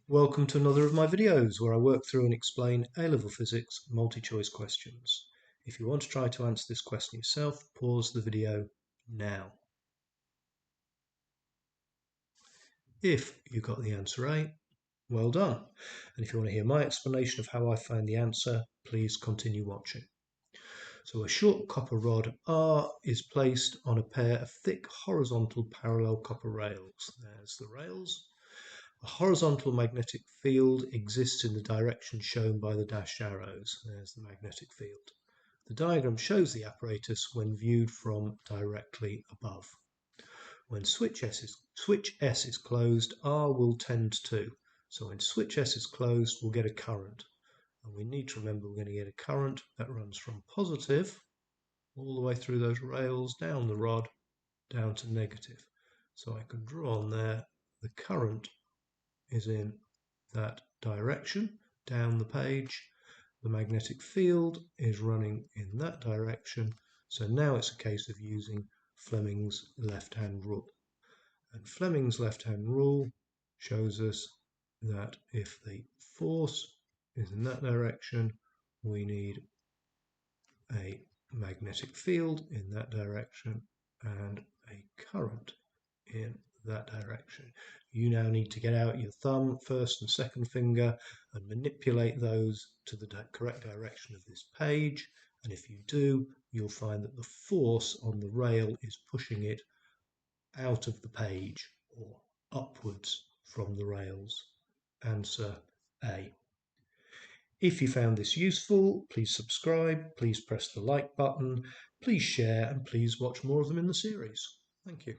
Welcome to another of my videos where I work through and explain A-level Physics multi-choice questions. If you want to try to answer this question yourself, pause the video now. If you got the answer A, well done. And if you want to hear my explanation of how I found the answer, please continue watching. So a short copper rod R is placed on a pair of thick horizontal parallel copper rails. There's the rails. A horizontal magnetic field exists in the direction shown by the dashed arrows. There's the magnetic field. The diagram shows the apparatus when viewed from directly above. When switch S is closed, R will tend to. So when switch S is closed, we'll get a current. And we need to remember we're going to get a current that runs from positive all the way through those rails, down the rod, down to negative. So I can draw on there the current is in that direction down the page. The magnetic field is running in that direction. So now it's a case of using Fleming's left-hand rule. And Fleming's left-hand rule shows us that if the force is in that direction, we need a magnetic field in that direction and a current in that direction. You now need to get out your thumb, first and second finger, and manipulate those to the correct direction of this page. And if you do, you'll find that the force on the rail is pushing it out of the page or upwards from the rails. Answer A. If you found this useful, please subscribe, please press the like button, please share, and please watch more of them in the series. Thank you.